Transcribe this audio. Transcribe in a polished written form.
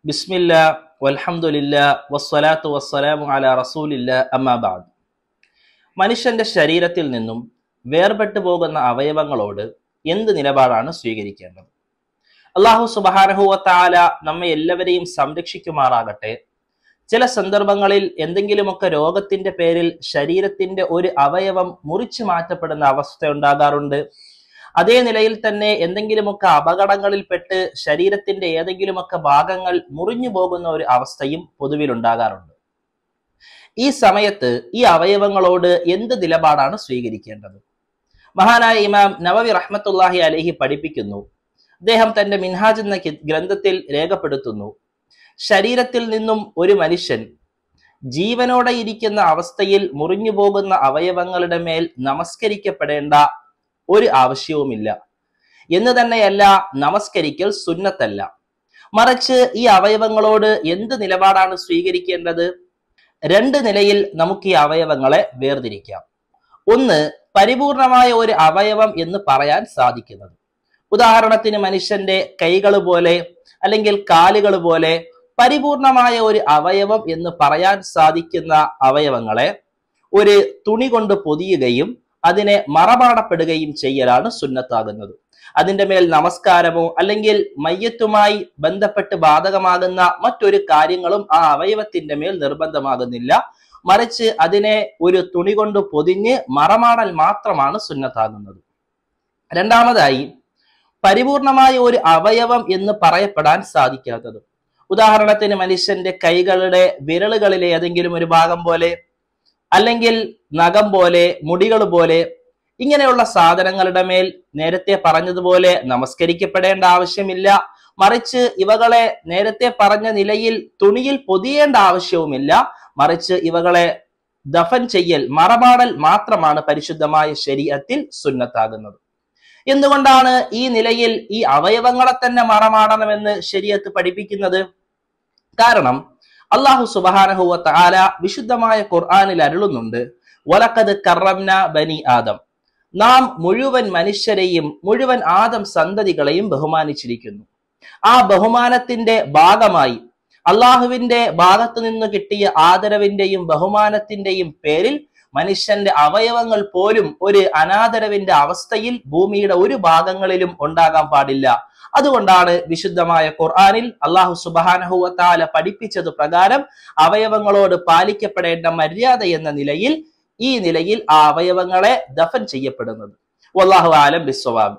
ബിസ്മില്ലാ വൽഹംദുലില്ലാ വസ്സലാത്തു വസ്സലാമു അലാ റസൂലില്ലാ അമ്മാ ബഅദ്. മനുഷ്യന്റെ ശരീരത്തിൽ നിന്നും വേർപെട്ടു പോകുന്ന അവയവങ്ങളോട് എന്ത് നിലപാടാണ് സ്വീകരിക്കേണ്ടത്? അല്ലാഹു സുബ്ഹാനഹു വ തആല നമ്മെ എല്ലാവരെയും സംരക്ഷിക്കുമാറാകട്ടെ. ചില സന്ദർഭങ്ങളിൽ എന്തെങ്കിലുമൊക്കെ രോഗത്തിന്റെ പേരിൽ ശരീരത്തിന്റെ ഒരു അവയവം മുറിച്ചു മാറ്റപ്പെടുന്ന അവസ്ഥ ഉണ്ടാകാറുണ്ട്. അതേ നിലയിൽ തന്നെ എന്തെങ്കിലുമൊക്കെ അപകടങ്ങളിൽപ്പെട്ട് ശരീരത്തിന്റെ ഏതെങ്കിലുമൊക്കെ ഭാഗങ്ങൾ മുറിഞ്ഞു പോകുന്ന ഒരു അവസ്ഥയും പൊതുവിൽ ഉണ്ടാകാറുണ്ട്. ഈ സമയത്ത് ഈ അവയവങ്ങളോട് എന്ത് നിലപാടാണ് സ്വീകരിക്കേണ്ടത്? മഹാനായ ഇമാം നവവി റഹ്മത്തുള്ളാഹി അലൈഹി പഠിപ്പിക്കുന്നു. അദ്ദേഹം തന്റെ മിൻഹാജ് എന്ന ഗ്രന്ഥത്തിൽ രേഖപ്പെടുത്തുന്നു, ശരീരത്തിൽ നിന്നും ഒരു മനുഷ്യൻ ജീവനോടെ ഇരിക്കുന്ന അവസ്ഥയിൽ മുറിഞ്ഞു പോകുന്ന അവയവങ്ങളുടെ മേൽ നമസ്കരിക്കപ്പെടേണ്ട ഒരു ആവശ്യവുമില്ല. എന്ന് തന്നെയല്ല, നമസ്കരിക്കൽ സുന്നത്തല്ല. മറിച്ച് ഈ അവയവങ്ങളോട് എന്ത് നിലപാടാണ് സ്വീകരിക്കേണ്ടത്? രണ്ട് നിലയിൽ നമുക്ക് ഈ അവയവങ്ങളെ വേർതിരിക്കാം. ഒന്ന്, പരിപൂർണമായ ഒരു അവയവം എന്ന് പറയാൻ സാധിക്കുന്നത്. ഉദാഹരണത്തിന് മനുഷ്യന്റെ കൈകൾ പോലെ അല്ലെങ്കിൽ കാലുകൾ പോലെ പരിപൂർണമായ ഒരു അവയവം എന്ന് പറയാൻ സാധിക്കുന്ന അവയവങ്ങളെ ഒരു തുണി കൊണ്ട് പൊതിയുകയും അതിനെ മറമാടപ്പെടുകയും ചെയ്യലാണ് സുന്നത്താകുന്നത്. അതിന്റെ മേൽ നമസ്കാരമോ അല്ലെങ്കിൽ മയ്യത്തുമായി ബന്ധപ്പെട്ട് ബാധകമാകുന്ന മറ്റൊരു കാര്യങ്ങളും ആ അവയവത്തിന്റെ മേൽ നിർബന്ധമാകുന്നില്ല. മറിച്ച് അതിനെ ഒരു തുണി കൊണ്ട് പൊതിഞ്ഞ് മറമാടൽ മാത്രമാണ് സുന്നത്താകുന്നത്. രണ്ടാമതായി, പരിപൂർണമായ ഒരു അവയവം എന്ന് പറയപ്പെടാൻ സാധിക്കാത്തത്. ഉദാഹരണത്തിന് മനുഷ്യന്റെ കൈകളുടെ വിരലുകളിലെ ഏതെങ്കിലും ഒരു ഭാഗം പോലെ അല്ലെങ്കിൽ നഖം പോലെ മുടികൾ പോലെ ഇങ്ങനെയുള്ള സാധനങ്ങളുടെ മേൽ നേരത്തെ പറഞ്ഞതുപോലെ നമസ്കരിക്കപ്പെടേണ്ട ആവശ്യമില്ല. മറിച്ച് ഇവകളെ നേരത്തെ പറഞ്ഞ നിലയിൽ തുണിയിൽ പൊതിയേണ്ട ആവശ്യവുമില്ല. മറിച്ച് ഇവകളെ ദഫൻ ചെയ്യൽ, മറമാടൽ മാത്രമാണ് പരിശുദ്ധമായ ശരീഅത്തിൽ സുന്നത്താകുന്നത്. എന്തുകൊണ്ടാണ് ഈ നിലയിൽ ഈ അവയവങ്ങളെ തന്നെ മറമാടണമെന്ന് ശരീഅത്ത് പഠിപ്പിക്കുന്നത്? കാരണം അല്ലാഹു സുബ്ഹാനഹു വ തആല വിശുദ്ധമായ ഖുർആനിൽ അരുളുന്നുണ്ട്, വലഖദ് കറംനാ ബനി ആദം, നാം മുഴുവൻ മനുഷ്യരെയും മുഴുവൻ ആദം സന്തതികളെയും ബഹുമാനിച്ചിരിക്കുന്നു. ആ ബഹുമാനത്തിന്റെ ഭാഗമായി അള്ളാഹുവിന്റെ ഭാഗത്തു നിന്ന് കിട്ടിയ ആദരവിന്റെയും ബഹുമാനത്തിന്റെയും പേരിൽ മനുഷ്യന്റെ അവയവങ്ങൾ പോലും ഒരു അനാദരവിന്റെ അവസ്ഥയിൽ ഭൂമിയുടെ ഒരു ഭാഗങ്ങളിലും ഉണ്ടാകാൻ പാടില്ല. അതുകൊണ്ടാണ് വിശുദ്ധമായ ഖുർആനിൽ അല്ലാഹു സുബ്ഹാനഹു വ തആല പഠിപ്പിച്ചത് പ്രകാരം അവയവങ്ങളോട് പാലിക്കപ്പെടേണ്ട മര്യാദ എന്ന നിലയിൽ ഈ നിലയിൽ ആ അവയവങ്ങളെ ദഫൻ ചെയ്യപ്പെടുന്നത്. വല്ലാഹു അലം ബിസ്സവാബ്.